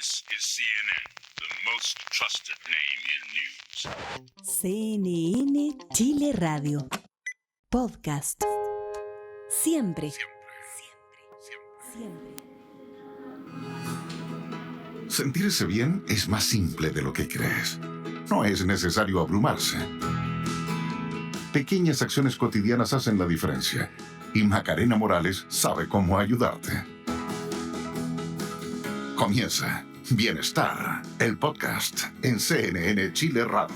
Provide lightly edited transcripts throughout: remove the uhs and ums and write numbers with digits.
This is CNN, the most trusted name in news. CNN Chile Radio. Podcast. Siempre. Sentirse bien es más simple de lo que crees. No es necesario abrumarse. Pequeñas acciones cotidianas hacen la diferencia. Y Macarena Morales sabe cómo ayudarte. Comienza Bienestar, el podcast en CNN Chile Radio.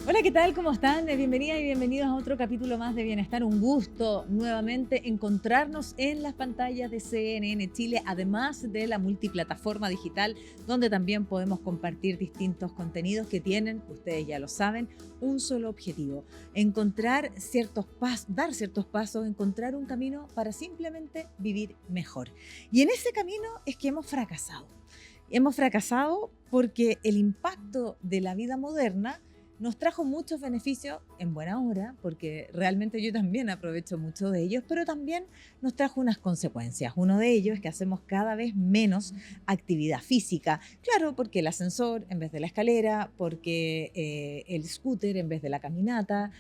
Hola, ¿qué tal? ¿Cómo están? Bienvenidas y bienvenidos a otro capítulo más de Bienestar. Un gusto nuevamente encontrarnos en las pantallas de CNN Chile, además de la multiplataforma digital, donde también podemos compartir distintos contenidos que tienen, ustedes ya lo saben, un solo objetivo: encontrar ciertos pasos, dar ciertos pasos, encontrar un camino para simplemente vivir mejor. Y en ese camino es que hemos fracasado. Hemos fracasado porque el impacto de la vida moderna nos trajo muchos beneficios en buena hora, porque realmente yo también aprovecho mucho de ellos, pero también nos trajo unas consecuencias. Uno de ellos es que hacemos cada vez menos actividad física. Claro, porque el ascensor en vez de la escalera, porque el scooter en vez de la caminata,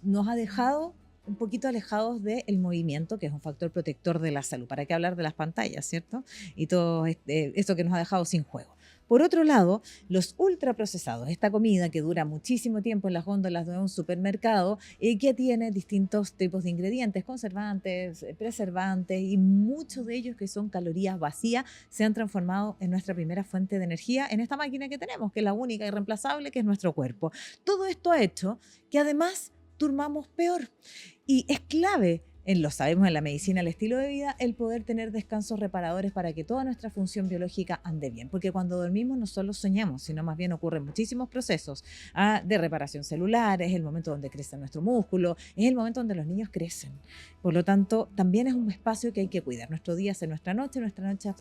nos ha dejado un poquito alejados del movimiento, que es un factor protector de la salud. ¿Para qué hablar de las pantallas, cierto? Y todo esto que nos ha dejado sin juego. Por otro lado, los ultraprocesados, esta comida que dura muchísimo tiempo en las góndolas de un supermercado y que tiene distintos tipos de ingredientes, conservantes, preservantes, y muchos de ellos que son calorías vacías, se han transformado en nuestra primera fuente de energía en esta máquina que tenemos, que es la única y irreemplazable, que es nuestro cuerpo. Todo esto ha hecho que además durmamos peor, y es clave, lo sabemos en la medicina, el estilo de vida, el poder tener descansos reparadores para que toda nuestra función biológica ande bien. Porque cuando dormimos no solo soñamos, sino más bien ocurren muchísimos procesos de reparación celular, es el momento donde crece nuestro músculo, es el momento donde los niños crecen. Por lo tanto, también es un espacio que hay que cuidar. Nuestro día hace nuestra noche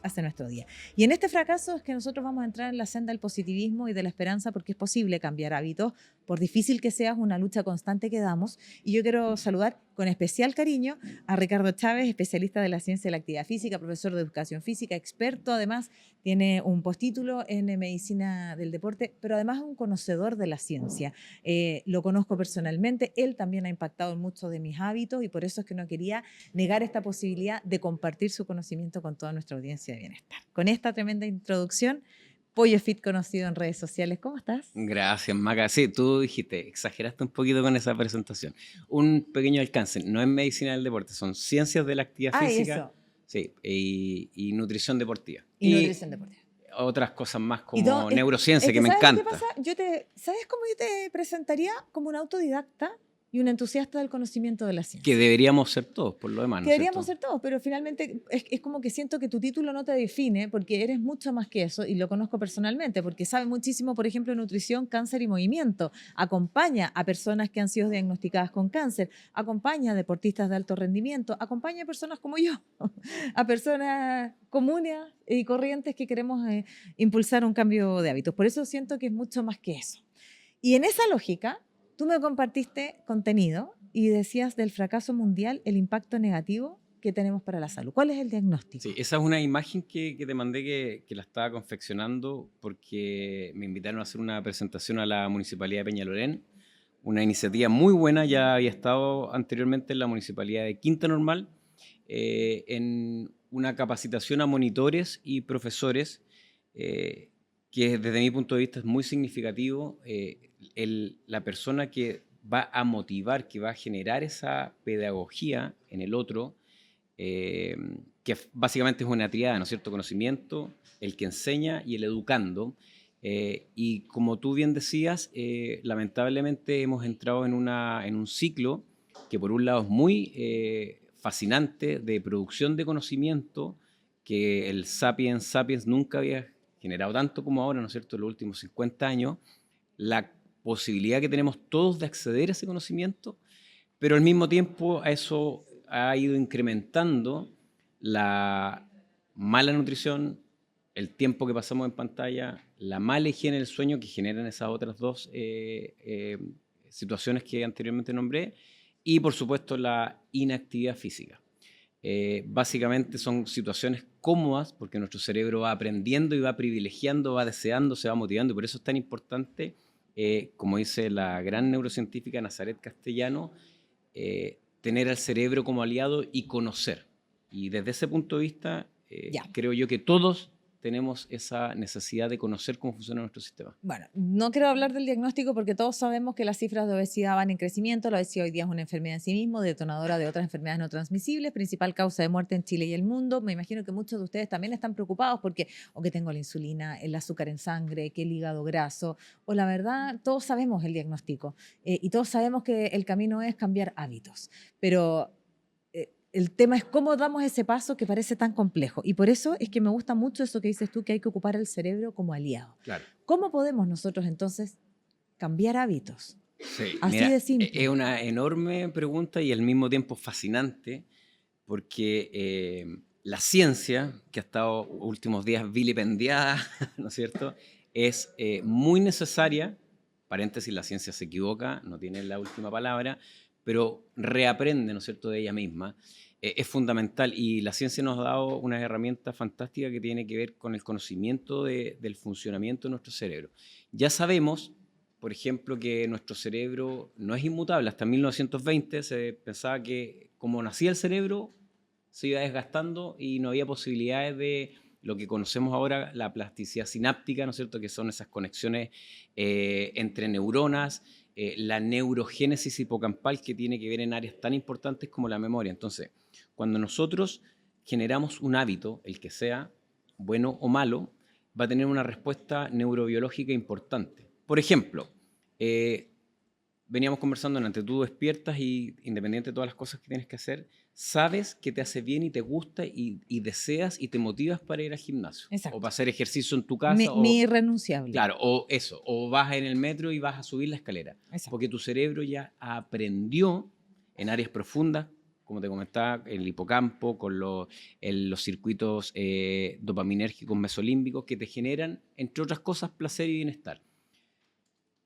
hace nuestro día. Y en este fracaso es que nosotros vamos a entrar en la senda del positivismo y de la esperanza, porque es posible cambiar hábitos, por difícil que sea, es una lucha constante que damos. Y yo quiero saludar con especial cariño a Ricardo Chávez, especialista de la ciencia de la actividad física, profesor de educación física, experto, además tiene un postítulo en medicina del deporte, pero además es un conocedor de la ciencia. Lo conozco personalmente, él también ha impactado en muchos de mis hábitos, y por eso es que no quería negar esta posibilidad de compartir su conocimiento con toda nuestra audiencia de bienestar. Con esta tremenda introducción, Pollo Fit conocido en redes sociales, ¿cómo estás? Gracias, Maca. Sí, tú dijiste, exageraste un poquito con esa presentación. Un pequeño alcance, no es medicina del deporte, son ciencias de la actividad física. Eso. Sí, y nutrición deportiva. Y nutrición deportiva. Otras cosas más como neurociencia, que me ¿sabes encanta. qué pasa? ¿Sabes cómo yo te presentaría? Como un autodidacta y un entusiasta del conocimiento de la ciencia. Que deberíamos ser todos, por lo demás, ¿no? Deberíamos ser todos, pero finalmente es como que siento que tu título no te define, porque eres mucho más que eso, y lo conozco personalmente, porque sabe muchísimo, por ejemplo, de nutrición, cáncer y movimiento. Acompaña a personas que han sido diagnosticadas con cáncer, acompaña a deportistas de alto rendimiento, acompaña a personas como yo, a personas comunes y corrientes que queremos impulsar un cambio de hábitos. Por eso siento que es mucho más que eso. Y en esa lógica, tú me compartiste contenido y decías del fracaso mundial, el impacto negativo que tenemos para la salud. ¿Cuál es el diagnóstico? Sí, esa es una imagen que te mandé que la estaba confeccionando porque me invitaron a hacer una presentación a la Municipalidad de Peñalolén, una iniciativa muy buena. Ya había estado anteriormente en la Municipalidad de Quinta Normal, en una capacitación a monitores y profesores, que desde mi punto de vista es muy significativo. La persona que va a motivar, que va a generar esa pedagogía en el otro, que básicamente es una triada, ¿no es cierto? Conocimiento, el que enseña y el educando. Y como tú bien decías, lamentablemente hemos entrado en un ciclo que por un lado es muy fascinante, de producción de conocimiento, que el Sapiens nunca había generado tanto como ahora, ¿no es cierto?, en los últimos 50 años, la posibilidad que tenemos todos de acceder a ese conocimiento, pero al mismo tiempo a eso ha ido incrementando la mala nutrición, el tiempo que pasamos en pantalla, la mala higiene del sueño, que generan esas otras dos situaciones que anteriormente nombré, y por supuesto la inactividad física. Básicamente son situaciones cómodas porque nuestro cerebro va aprendiendo y va privilegiando, va deseando, se va motivando. Y por eso es tan importante, como dice la gran neurocientífica Nazaret Castellano, tener al cerebro como aliado y conocer. Y desde ese punto de vista, creo yo que todos tenemos esa necesidad de conocer cómo funciona nuestro sistema. Bueno, no quiero hablar del diagnóstico porque todos sabemos que las cifras de obesidad van en crecimiento. La obesidad hoy día es una enfermedad en sí mismo, detonadora de otras enfermedades no transmisibles, principal causa de muerte en Chile y el mundo. Me imagino que muchos de ustedes también están preocupados porque o que tengo la insulina, el azúcar en sangre, que el hígado graso, o la verdad, todos sabemos el diagnóstico y todos sabemos que el camino es cambiar hábitos. Pero el tema es cómo damos ese paso que parece tan complejo. Y por eso es que me gusta mucho eso que dices tú, que hay que ocupar el cerebro como aliado. Claro. ¿Cómo podemos nosotros entonces cambiar hábitos? Sí, Así mira, de simple. es una enorme pregunta y al mismo tiempo fascinante porque la ciencia, que ha estado últimos días vilipendiada, ¿no es cierto?, es muy necesaria. Paréntesis, la ciencia se equivoca, no tiene la última palabra, pero reaprende, ¿no es cierto?, de ella misma. Es fundamental y la ciencia nos ha dado una herramienta fantástica que tiene que ver con el conocimiento del funcionamiento de nuestro cerebro. Ya sabemos, por ejemplo, que nuestro cerebro no es inmutable. Hasta 1920 se pensaba que como nacía el cerebro se iba desgastando y no había posibilidades de lo que conocemos ahora, la plasticidad sináptica, ¿no es cierto?, que son esas conexiones entre neuronas, la neurogénesis hipocampal que tiene que ver en áreas tan importantes como la memoria. Entonces, cuando nosotros generamos un hábito, el que sea, bueno o malo, va a tener una respuesta neurobiológica importante. Por ejemplo, veníamos conversando antes, tú despiertas y independiente de todas las cosas que tienes que hacer, sabes que te hace bien y te gusta y deseas y te motivas para ir al gimnasio. Exacto. O para hacer ejercicio en tu casa. Mi irrenunciable. Claro, o eso, o vas en el metro y vas a subir la escalera. Exacto. Porque tu cerebro ya aprendió en áreas profundas, como te comentaba, el hipocampo, con los circuitos dopaminérgicos mesolímbicos que te generan, entre otras cosas, placer y bienestar.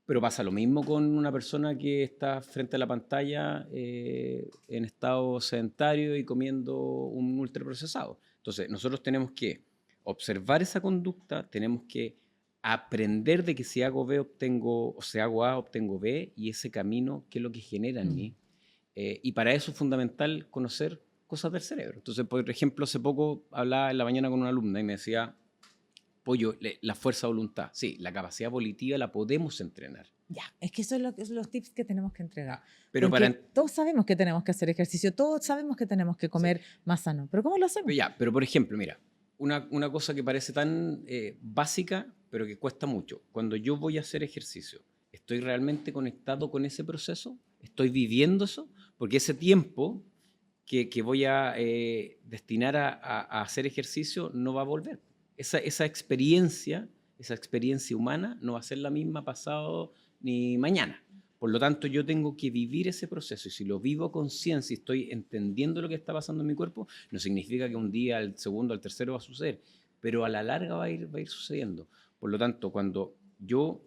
Pero pasa lo mismo con una persona que está frente a la pantalla en estado sedentario y comiendo un ultraprocesado. Entonces, nosotros tenemos que observar esa conducta, tenemos que aprender de que si hago B obtengo, o si hago A obtengo B, y ese camino, qué es lo que genera en mí. Y para eso es fundamental conocer cosas del cerebro. Entonces, por ejemplo, hace poco hablaba en la mañana con una alumna y me decía, Pollo, la fuerza de voluntad. Sí, la capacidad volitiva la podemos entrenar. Ya, es que eso es los tips que tenemos que entregar. Pero porque todos sabemos que tenemos que hacer ejercicio, todos sabemos que tenemos que comer más sano, pero ¿cómo lo hacemos? Pero por ejemplo, mira, una cosa que parece tan básica, pero que cuesta mucho. Cuando yo voy a hacer ejercicio, ¿estoy realmente conectado con ese proceso? ¿Estoy viviendo eso? Porque ese tiempo que voy a destinar a hacer ejercicio no va a volver. Esa experiencia humana no va a ser la misma pasado ni mañana. Por lo tanto, yo tengo que vivir ese proceso y si lo vivo a conciencia y estoy entendiendo lo que está pasando en mi cuerpo, no significa que un día, al segundo, al tercero va a suceder, pero a la larga va a ir sucediendo. Por lo tanto, cuando yo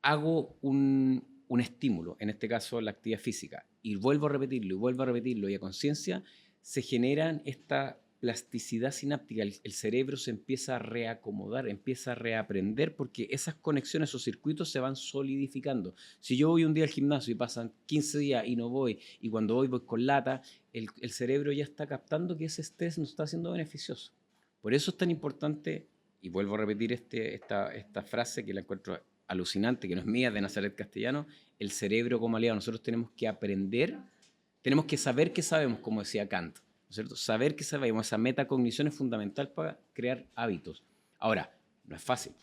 hago un estímulo, en este caso la actividad física, y vuelvo a repetirlo y a conciencia, se generan esta plasticidad sináptica, el cerebro se empieza a reacomodar, empieza a reaprender porque esas conexiones o circuitos se van solidificando. Si yo voy un día al gimnasio y pasan 15 días y no voy, y cuando voy con lata, el cerebro ya está captando que ese estrés nos está haciendo beneficioso. Por eso es tan importante, y vuelvo a repetir esta frase que la encuentro alucinante, que no es mía, de Nazaret Castellano, el cerebro como aliado. Nosotros tenemos que aprender, tenemos que saber que sabemos, como decía Kant, ¿no es cierto? Saber que sabemos, esa metacognición es fundamental para crear hábitos. Ahora, no es fácil.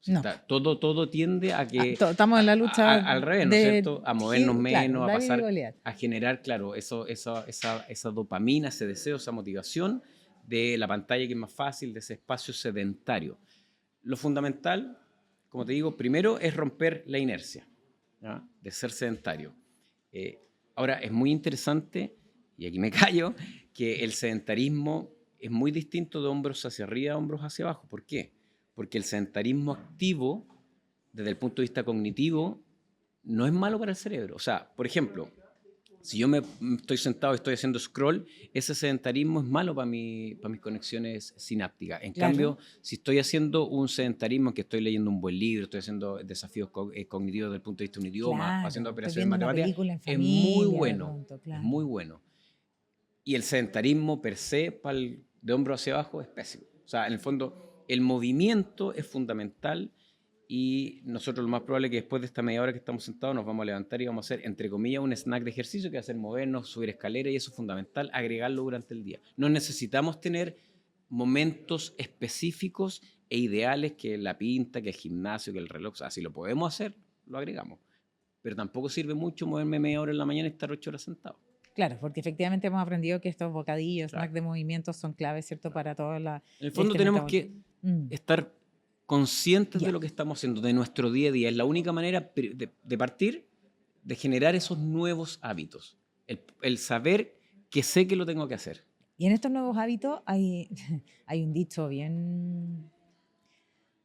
No. Todo tiende a que... Estamos en la lucha al revés, ¿no es cierto? A movernos menos, claro, a pasar, a generar, claro, esa dopamina, ese deseo, esa motivación de la pantalla que es más fácil, de ese espacio sedentario. Lo fundamental, como te digo, primero es romper la inercia, ¿ya? De ser sedentario. Ahora, es muy interesante, y aquí me callo, que el sedentarismo es muy distinto de hombros hacia arriba a hombros hacia abajo. ¿Por qué? Porque el sedentarismo activo, desde el punto de vista cognitivo, no es malo para el cerebro. O sea, por ejemplo, Si yo estoy sentado y estoy haciendo scroll, ese sedentarismo es malo para mis conexiones sinápticas. En Claro. cambio, si estoy haciendo un sedentarismo en que estoy leyendo un buen libro, estoy haciendo desafíos cognitivos desde el punto de vista de un idioma, Claro, haciendo estoy operaciones viendo una matemáticas, película en es muy familia, bueno. de pronto, claro. Es muy bueno. Y el sedentarismo per se, de hombro hacia abajo, es pésimo. O sea, en el fondo, el movimiento es fundamental. Y nosotros lo más probable es que después de esta media hora que estamos sentados nos vamos a levantar y vamos a hacer, entre comillas, un snack de ejercicio que va a ser movernos, subir escaleras, y eso es fundamental, agregarlo durante el día. No necesitamos tener momentos específicos e ideales que la pinta, que el gimnasio, que el reloj. O sea, si lo podemos hacer, lo agregamos. Pero tampoco sirve mucho moverme media hora en la mañana y estar 8 horas sentado. Claro, porque efectivamente hemos aprendido que estos bocadillos, Claro. snacks de movimiento son claves, ¿cierto? Para toda la... En el fondo tenemos que Mm. estar conscientes Ya. de lo que estamos haciendo, de nuestro día a día. Es la única manera de partir, de generar esos nuevos hábitos. El saber que sé que lo tengo que hacer. Y en estos nuevos hábitos hay, hay un dicho bien,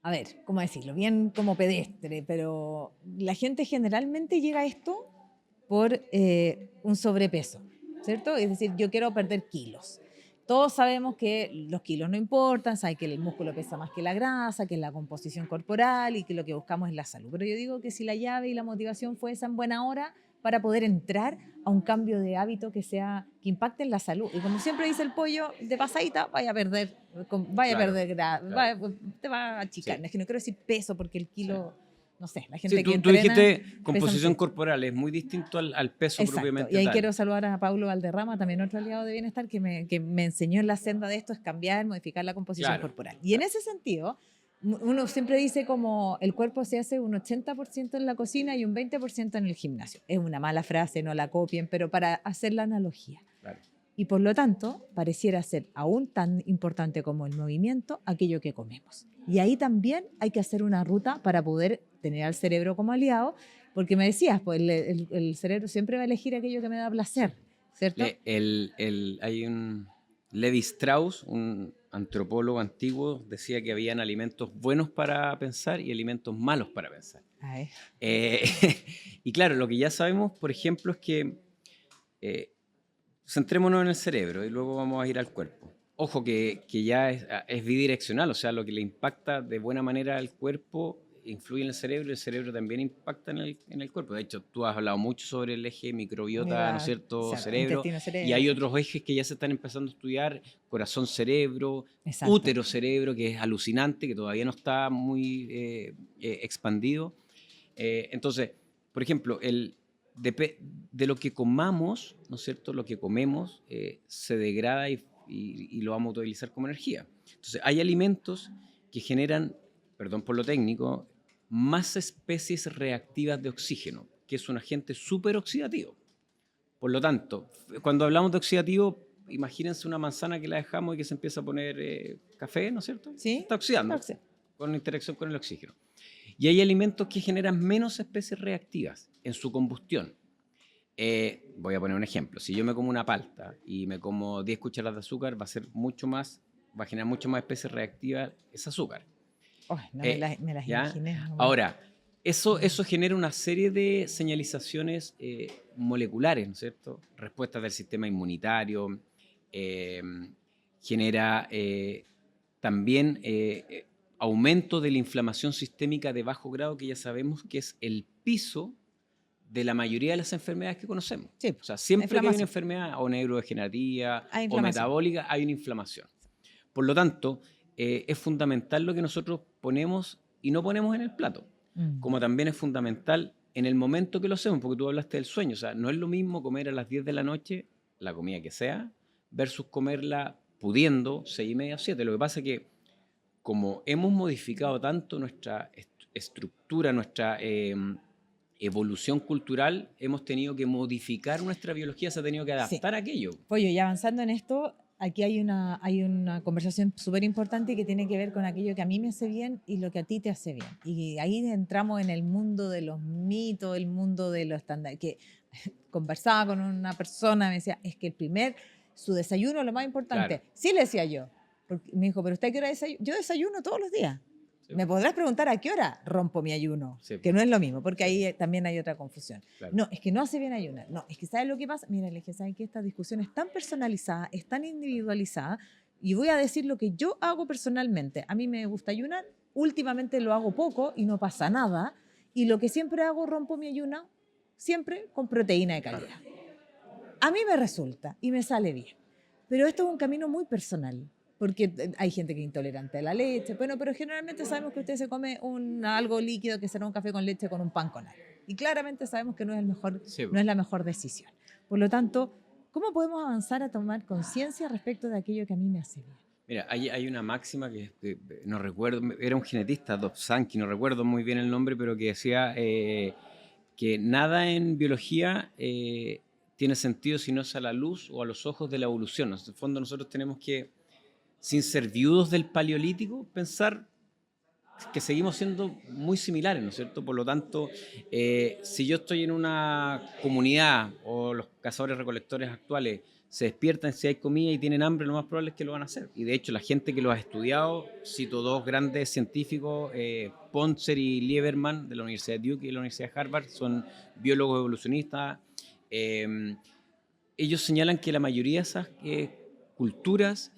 a ver, ¿cómo decirlo? Bien como pedestre, pero la gente generalmente llega a esto por un sobrepeso, ¿cierto? Es decir, yo quiero perder kilos. Todos sabemos que los kilos no importan, saben que el músculo pesa más que la grasa, que es la composición corporal y que lo que buscamos es la salud. Pero yo digo que si la llave y la motivación fue esa en buena hora para poder entrar a un cambio de hábito que impacte en la salud. Y como siempre dice el pollo, de pasadita vaya a perder, Claro, grasa, claro. te va a achicar. Sí. Es que no quiero decir peso porque el kilo, no sé, la gente Sí, que tú entrena dijiste pesa composición mucho. corporal, es muy distinto al peso Exacto. propiamente Y ahí tal. quiero saludar a Paulo Valderrama, también otro aliado de Bienestar, que me enseñó en la senda de esto, es cambiar, modificar la composición Claro, corporal. Y en ese sentido, uno siempre dice como el cuerpo se hace un 80% en la cocina y un 20% en el gimnasio. Es una mala frase, no la copien, pero para hacer la analogía. Claro. Y por lo tanto, pareciera ser aún tan importante como el movimiento aquello que comemos. Y ahí también hay que hacer una ruta para poder tener al cerebro como aliado, porque me decías, pues el cerebro siempre va a elegir aquello que me da placer, ¿cierto? Hay un Levi Strauss, un antropólogo antiguo, decía que habían alimentos buenos para pensar y alimentos malos para pensar. Ay, Y claro, lo que ya sabemos, por ejemplo, es que centrémonos en el cerebro y luego vamos a ir al cuerpo. Ojo que ya es bidireccional, o sea, lo que le impacta de buena manera al cuerpo influye en el cerebro y el cerebro también impacta en el cuerpo. De hecho, tú has hablado mucho sobre el eje microbiota, ¿no es cierto?, Exacto, cerebro, intestino-cerebro. y hay otros ejes que ya se están empezando a estudiar, corazón-cerebro, Exacto. útero-cerebro, que es alucinante, que todavía no está muy expandido. Entonces, por ejemplo, de lo que comamos, ¿no es cierto?, lo que comemos se degrada y lo vamos a utilizar como energía. Entonces, hay alimentos que generan, perdón por lo técnico, más especies reactivas de oxígeno, que es un agente súper oxidativo. Por lo tanto, cuando hablamos de oxidativo, imagínense una manzana que la dejamos y que se empieza a poner café, ¿no es cierto? ¿Sí? Está oxidando Está con interacción con el oxígeno. Y hay alimentos que generan menos especies reactivas en su combustión. Voy a poner un ejemplo. Si yo me como una palta y me como 10 cucharadas de azúcar, va a generar mucho más especies reactivas ese azúcar. Ay, no me las ¿ya? imaginé. No. Ahora, eso genera una serie de señalizaciones moleculares, ¿no es cierto? Respuestas del sistema inmunitario, genera también aumento de la inflamación sistémica de bajo grado, que ya sabemos que es el piso de la mayoría de las enfermedades que conocemos. Sí, O sea, siempre que hay una inflamación. enfermedad o neurodegenerativa Hay o inflamación. metabólica, hay una inflamación. Por lo tanto, es fundamental lo que nosotros ponemos y no ponemos en el plato. Como también es fundamental en el momento que lo hacemos, porque tú hablaste del sueño. O sea, no es lo mismo comer a las 10 de la noche, la comida que sea, versus comerla pudiendo 6:30 o 7. Lo que pasa es que como hemos modificado tanto nuestra estructura, nuestra evolución cultural, hemos tenido que modificar nuestra biología, se ha tenido que adaptar a aquello. Pollo, y avanzando en esto, aquí hay una conversación súper importante que tiene que ver con aquello que a mí me hace bien y lo que a ti te hace bien. Y ahí entramos en el mundo de los mitos, el mundo de los estándares. Que conversaba con una persona, me decía, es que su desayuno es lo más importante. Claro. Sí, le decía yo. Porque me dijo, ¿pero usted qué hora desayuna? Yo desayuno todos los días. Sí. Me podrás preguntar a qué hora rompo mi ayuno, Sí. que no es lo mismo, porque ahí también hay otra confusión. Claro. No, es que no hace bien ayunar. No, es que ¿sabes lo que pasa? Mira, le dije, ¿sabes qué? Esta discusión es tan personalizada, es tan individualizada, y voy a decir lo que yo hago personalmente. A mí me gusta ayunar, últimamente lo hago poco y no pasa nada, y lo que siempre hago, rompo mi ayuno, siempre con proteína de calidad. A mí me resulta y me sale bien, pero esto es un camino muy personal. Porque hay gente que es intolerante a la leche, bueno, pero generalmente sabemos que usted se come algo líquido que será un café con leche con un pan con algo. Y claramente sabemos que no es, Sí, no es la mejor decisión. Por lo tanto, ¿cómo podemos avanzar a tomar conciencia respecto de aquello que a mí me hace bien? Mira, hay una máxima que no recuerdo, era un genetista, Dobzhansky, no recuerdo muy bien el nombre, pero que decía que nada en biología tiene sentido si no es a la luz o a los ojos de la evolución. En el fondo nosotros tenemos que, sin ser viudos del paleolítico, pensar que seguimos siendo muy similares, ¿no es cierto? Por lo tanto, si yo estoy en una comunidad o los cazadores-recolectores actuales se despiertan si hay comida y tienen hambre, lo más probable es que lo van a hacer. Y de hecho, la gente que lo ha estudiado, cito dos grandes científicos, Ponzer y Lieberman, de la Universidad de Duke y de la Universidad de Harvard, son biólogos evolucionistas. Ellos señalan que la mayoría de esas culturas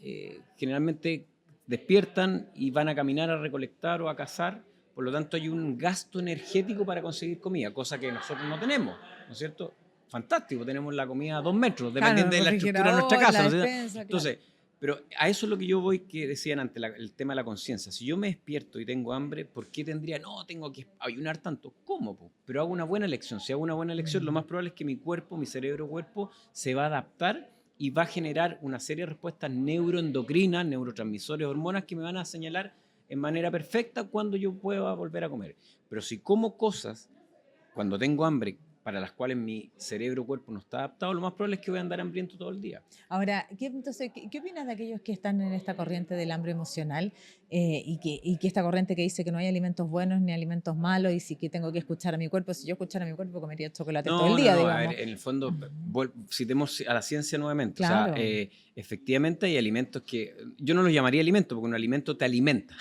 generalmente despiertan y van a caminar a recolectar o a cazar, por lo tanto hay un gasto energético para conseguir comida, cosa que nosotros no tenemos, ¿no es cierto? Fantástico, tenemos la comida a 2 metros, dependiendo de la estructura de nuestra casa, ¿no es cierto? Despensa, Entonces, pero a eso es lo que yo voy, que decían antes, el tema de la conciencia. Si yo me despierto y tengo hambre, ¿por qué tendría, no, tengo que ayunar tanto? ¿Cómo? Po? Pero hago una buena elección. Si hago una buena elección, lo más probable es que mi cuerpo, mi cerebro-cuerpo, se va a adaptar y va a generar una serie de respuestas neuroendocrinas, neurotransmisores, hormonas que me van a señalar en manera perfecta cuando yo pueda volver a comer. Pero si como cosas cuando tengo hambre para las cuales mi cerebro-cuerpo no está adaptado, lo más probable es que voy a andar hambriento todo el día. Ahora, entonces, ¿qué opinas de aquellos que están en esta corriente del hambre emocional y que esta corriente que dice que no hay alimentos buenos ni alimentos malos y si que tengo que escuchar a mi cuerpo? Si yo escuchara a mi cuerpo comería chocolate todo el día, A digamos. ver, en el fondo, citemos a la ciencia nuevamente. Claro. O sea, efectivamente hay alimentos que, yo no los llamaría alimentos, porque un alimento te alimenta.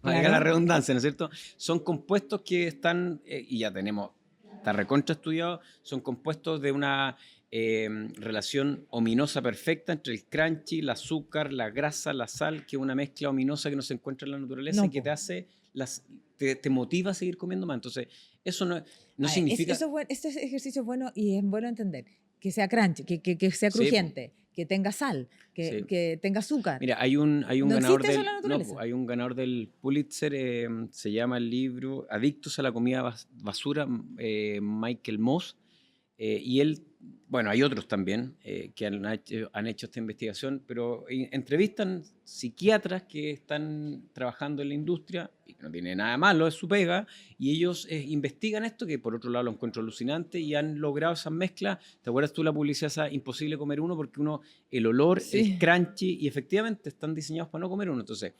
Valga Claro. la redundancia, ¿no es cierto? Son compuestos que están, y ya tenemos, está recontra estudiado, son compuestos de una relación ominosa perfecta entre el crunchy, el azúcar, la grasa, la sal, que es una mezcla ominosa que no se encuentra en la naturaleza No, y que po. te hace, te motiva a seguir comiendo más. Entonces, eso no Ay, significa... este ejercicio es bueno y es bueno entender que sea crunchy, que sea Sí, crujiente, que tenga sal, Sí. que tenga azúcar. Mira, hay un ¿No ganador existe eso del, en la naturaleza? hay un ganador del Pulitzer, se llama el libro Adictos a la comida basura, Michael Moss, y él, bueno, hay otros también que han hecho esta investigación, pero entrevistan psiquiatras que están trabajando en la industria, y que no tiene nada malo, es su pega, y ellos investigan esto, que por otro lado lo encuentro alucinante, y han logrado esas mezclas. ¿Te acuerdas tú la publicidad esa imposible comer uno? Porque el olor, Sí. el crunchy, y efectivamente están diseñados para no comer uno. Entonces,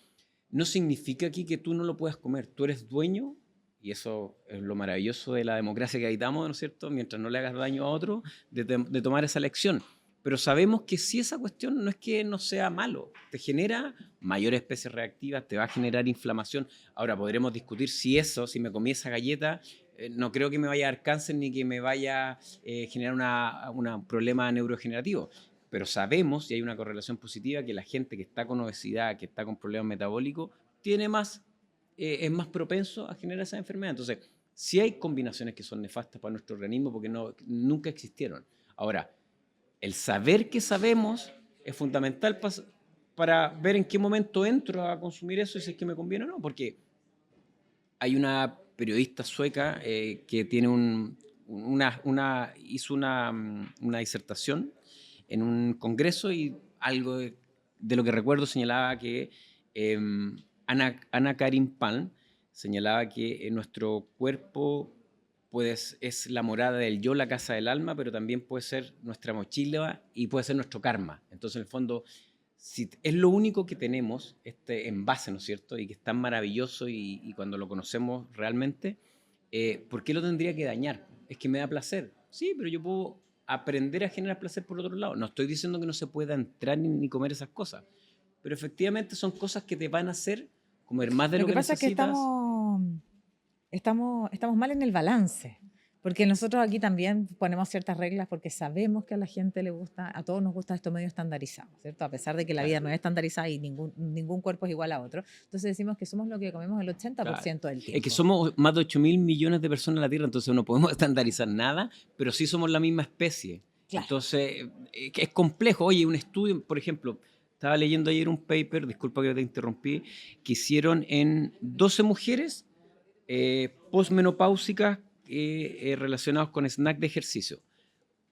no significa aquí que tú no lo puedas comer, tú eres dueño. Y eso es lo maravilloso de la democracia que habitamos, ¿no es cierto? Mientras no le hagas daño a otro, de tomar esa elección. Pero sabemos que si esa cuestión no es que no sea malo, te genera mayores especies reactivas, te va a generar inflamación. Ahora, podremos discutir si me comí esa galleta, no creo que me vaya a dar cáncer ni que me vaya a generar un problema neurodegenerativo. Pero sabemos, y hay una correlación positiva, que la gente que está con obesidad, que está con problemas metabólicos, es más propenso a generar esa enfermedad. Entonces, sí hay combinaciones que son nefastas para nuestro organismo porque nunca existieron. Ahora, el saber que sabemos es fundamental para ver en qué momento entro a consumir eso y si es que me conviene o no, porque hay una periodista sueca que tiene hizo una disertación en un congreso y algo de lo que recuerdo señalaba que Anna Karin Palm señalaba que nuestro cuerpo es la morada del yo, la casa del alma, pero también puede ser nuestra mochila y puede ser nuestro karma. Entonces, en el fondo, si es lo único que tenemos, este envase, ¿no es cierto? Y que es tan maravilloso y cuando lo conocemos realmente, ¿por qué lo tendría que dañar? Es que me da placer. Sí, pero yo puedo aprender a generar placer por otro lado. No estoy diciendo que no se pueda entrar ni comer esas cosas, pero efectivamente son cosas que te van a hacer comer más de lo Lo que que pasa es que necesitas. estamos mal en el balance, porque nosotros aquí también ponemos ciertas reglas porque sabemos que a la gente le gusta, a todos nos gusta esto medio estandarizado, ¿cierto? A pesar de que la vida no es estandarizada y ningún cuerpo es igual a otro. Entonces decimos que somos lo que comemos el 80% del tiempo. Es que somos más de 8.000 millones de personas en la Tierra, entonces no podemos estandarizar nada, pero sí somos la misma especie. Claro. Entonces, es complejo. Oye, un estudio, por ejemplo, estaba leyendo ayer un paper, disculpa que te interrumpí, que hicieron en 12 mujeres posmenopáusicas relacionados con snack de ejercicio.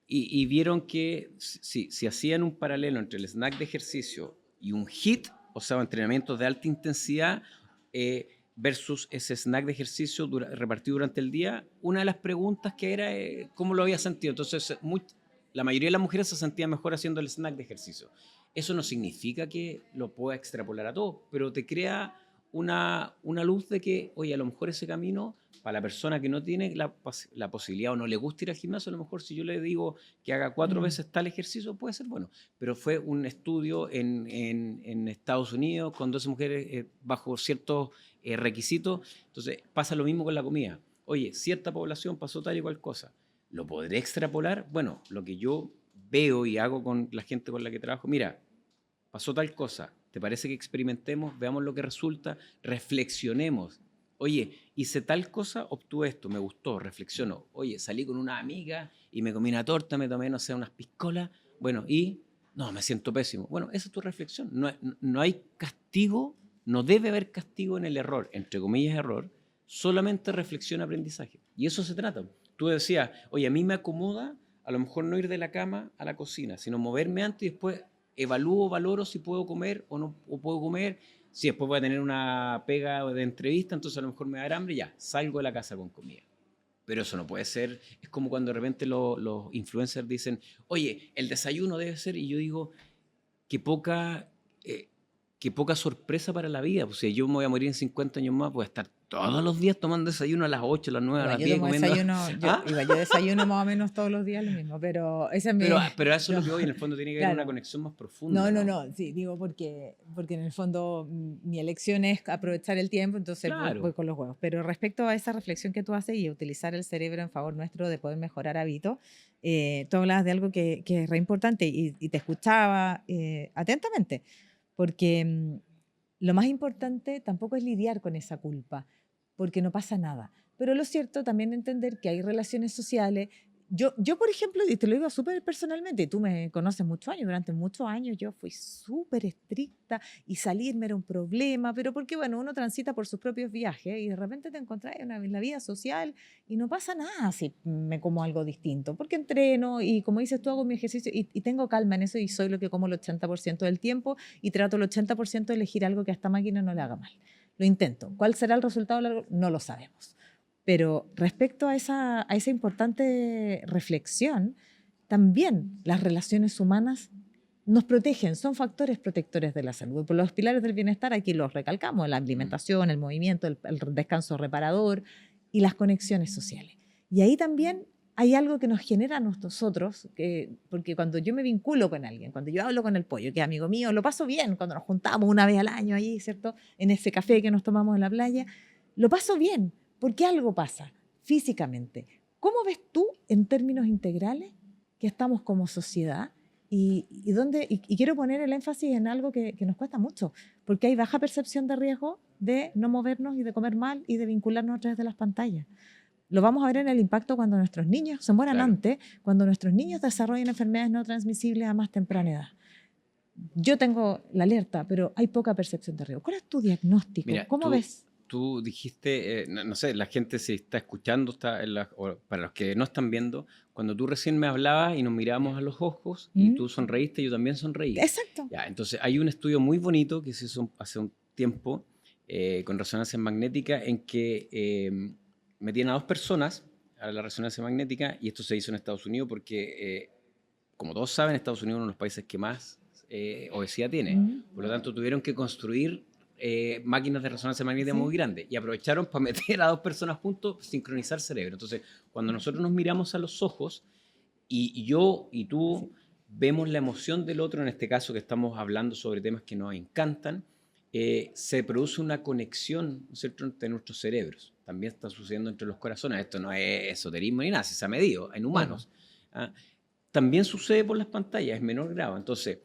Y vieron que si hacían un paralelo entre el snack de ejercicio y un HIIT, o sea, entrenamientos de alta intensidad, versus ese snack de ejercicio repartido durante el día, una de las preguntas que era cómo lo había sentido. Entonces, la mayoría de las mujeres se sentían mejor haciendo el snack de ejercicio. Eso no significa que lo pueda extrapolar a todo, pero te crea una luz de que, oye, a lo mejor ese camino, para la persona que no tiene la posibilidad o no le gusta ir al gimnasio, a lo mejor si yo le digo que haga 4 veces tal ejercicio, puede ser bueno. Pero fue un estudio en Estados Unidos con 12 mujeres bajo ciertos requisitos. Entonces pasa lo mismo con la comida. Oye, cierta población pasó tal y cual cosa. ¿Lo podré extrapolar? Bueno, lo que yo veo y hago con la gente con la que trabajo, mira, pasó tal cosa, ¿te parece que experimentemos? Veamos lo que resulta, reflexionemos. Oye, hice tal cosa, obtuve esto, me gustó, reflexiono. Oye, salí con una amiga y me comí una torta, me tomé, no sé, unas piscolas. Bueno, y no, me siento pésimo. Bueno, esa es tu reflexión. No hay castigo, no debe haber castigo en el error, entre comillas error, solamente reflexión, aprendizaje. Y eso se trata. Tú decías, oye, a mí me acomoda a lo mejor no ir de la cama a la cocina, sino moverme antes y después evalúo, valoro si puedo comer o no o puedo comer. Si después voy a tener una pega de entrevista, entonces a lo mejor me va a dar hambre, ya, salgo de la casa con comida. Pero eso no puede ser, es como cuando de repente los influencers dicen, oye, el desayuno debe ser, y yo digo, qué poca sorpresa para la vida. Pues si yo me voy a morir en 50 años más, voy a estar todos los días tomando desayuno a las 8, a las 9, a las 10 comiendo. Yo desayuno más o menos todos los días lo mismo, pero esa es mi... Pero a eso es lo que voy, en el fondo tiene que haber una conexión más profunda. No, sí, digo porque en el fondo mi elección es aprovechar el tiempo, entonces voy con los huevos. Pero respecto a esa reflexión que tú haces y utilizar el cerebro en favor nuestro de poder mejorar hábitos, tú hablabas de algo que es re importante y te escuchaba atentamente, porque lo más importante tampoco es lidiar con esa culpa, porque no pasa nada. Pero lo cierto también entender que hay relaciones sociales. Yo, por ejemplo, y te lo digo súper personalmente, y tú me conoces muchos años, durante muchos años yo fui súper estricta y salirme era un problema, pero porque, bueno, uno transita por sus propios viajes y de repente te encontrás en la vida social y no pasa nada si me como algo distinto, porque entreno y, como dices tú, hago mi ejercicio y tengo calma en eso y soy lo que como el 80% del tiempo y trato el 80% de elegir algo que a esta máquina no le haga mal. Lo intento. ¿Cuál será el resultado largo? No lo sabemos. Pero respecto a esa importante reflexión, también las relaciones humanas nos protegen, son factores protectores de la salud. Por los pilares del bienestar aquí los recalcamos, la alimentación, el movimiento, el descanso reparador y las conexiones sociales. Y ahí también hay algo que nos genera a nosotros, porque cuando yo me vinculo con alguien, cuando yo hablo con el pollo, que es amigo mío, lo paso bien cuando nos juntamos una vez al año allí, ¿cierto? En ese café que nos tomamos en la playa, lo paso bien. Porque algo pasa físicamente. ¿Cómo ves tú, en términos integrales, que estamos como sociedad? Y quiero poner el énfasis en algo que nos cuesta mucho, porque hay baja percepción de riesgo de no movernos y de comer mal y de vincularnos a través de las pantallas. Lo vamos a ver en el impacto cuando nuestros niños se mueran antes, cuando nuestros niños desarrollen enfermedades no transmisibles a más temprana edad. Yo tengo la alerta, pero hay poca percepción de riesgo. ¿Cuál es tu diagnóstico? Mira, ¿Cómo ves? Tú dijiste, no sé, la gente si está escuchando, o para los que no están viendo, cuando tú recién me hablabas y nos mirábamos a los ojos y tú sonreíste, yo también sonreí. Exacto. Ya, entonces hay un estudio muy bonito que se hizo hace un tiempo con resonancia magnética en que metían a 2 personas a la resonancia magnética, y esto se hizo en Estados Unidos porque, como todos saben, Estados Unidos es uno de los países que más obesidad tiene. Por lo tanto, tuvieron que construir máquinas de resonancia magnética muy grandes y aprovecharon para meter a 2 personas juntos, sincronizar cerebro. Entonces, cuando nosotros nos miramos a los ojos y yo y tú vemos la emoción del otro, en este caso que estamos hablando sobre temas que nos encantan, se produce una conexión, ¿no es cierto?, entre nuestros cerebros. También está sucediendo entre los corazones. Esto no es esoterismo ni nada, se ha medido en humanos. También sucede por las pantallas, es menor grado. Entonces,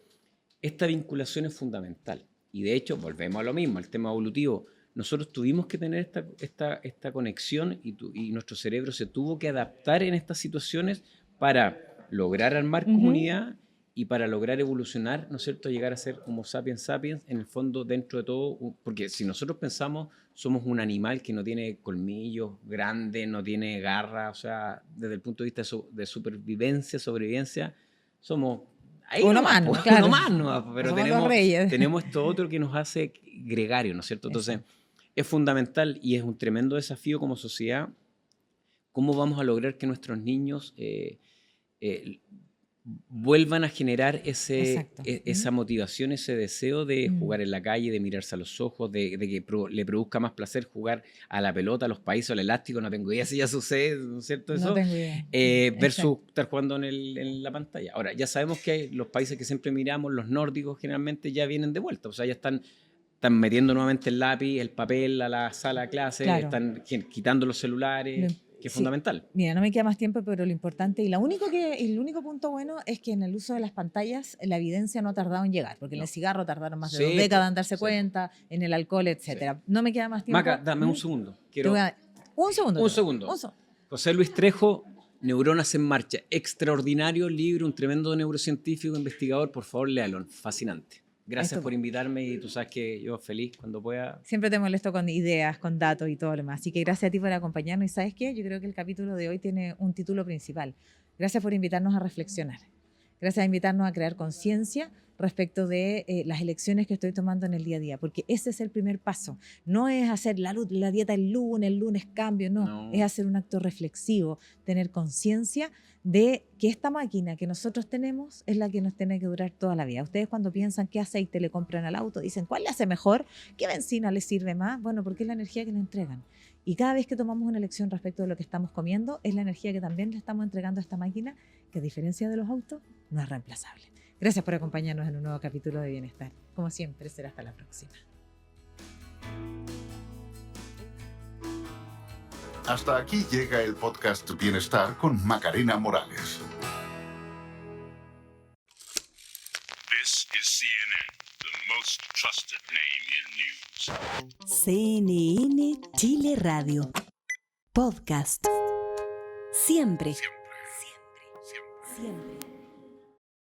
esta vinculación es fundamental. Y de hecho, volvemos a lo mismo, al tema evolutivo. Nosotros tuvimos que tener esta conexión y nuestro cerebro se tuvo que adaptar en estas situaciones para lograr armar comunidad y para lograr evolucionar, ¿no es cierto?, llegar a ser Homo sapiens sapiens, en el fondo, dentro de todo, porque si nosotros pensamos, somos un animal que no tiene colmillos grandes, no tiene garras, o sea, desde el punto de vista de supervivencia, sobrevivencia, somos ahí uno nomás, más, pues, claro. uno más nomás, pero Somos los reyes. tenemos esto otro que nos hace gregario, ¿no es cierto? Entonces, es fundamental y es un tremendo desafío como sociedad, cómo vamos a lograr que nuestros niños vuelvan a generar esa motivación, ese deseo de jugar en la calle, de mirarse a los ojos, de que le produzca más placer jugar a la pelota, a los países, al elástico, no tengo idea si ya sucede, ¿no es cierto eso? No tengo idea. Versus estar jugando en la pantalla. Ahora, ya sabemos que los países que siempre miramos, los nórdicos generalmente ya vienen de vuelta, o sea, ya están metiendo nuevamente el lápiz, el papel a la sala de clase, Claro. están quitando los celulares, que es fundamental. Mira, no me queda más tiempo, pero lo importante y el único punto bueno es que en el uso de las pantallas la evidencia no ha tardado en llegar, porque en el cigarro tardaron más de 2 décadas en darse cuenta, en el alcohol, etcétera. No me queda más tiempo. Maca, dame un segundo. Un segundo. José Luis Trejo, Neuronas en Marcha. Extraordinario libro, un tremendo neurocientífico, investigador. Por favor, léalo. Fascinante. Gracias por invitarme y tú sabes que yo feliz cuando pueda. Siempre te molesto con ideas, con datos y todo lo demás. Así que gracias a ti por acompañarnos. Y ¿sabes qué? Yo creo que el capítulo de hoy tiene un título principal. Gracias por invitarnos a reflexionar. Gracias a invitarnos a crear conciencia respecto de las elecciones que estoy tomando en el día a día, porque ese es el primer paso. No es hacer la dieta el lunes cambio, no. Es hacer un acto reflexivo, tener conciencia de que esta máquina que nosotros tenemos es la que nos tiene que durar toda la vida. Ustedes cuando piensan qué aceite le compran al auto, dicen, ¿cuál le hace mejor? ¿Qué benzina le sirve más? Bueno, porque es la energía que le entregan. Y cada vez que tomamos una elección respecto de lo que estamos comiendo, es la energía que también le estamos entregando a esta máquina, que a diferencia de los autos, no es reemplazable. Gracias por acompañarnos en un nuevo capítulo de Bienestar. Como siempre, será hasta la próxima. Hasta aquí llega el podcast Bienestar con Macarena Morales. This is CNN, the most trusted name in news. CNN Chile Radio. Podcast. Siempre. Siempre. Siempre.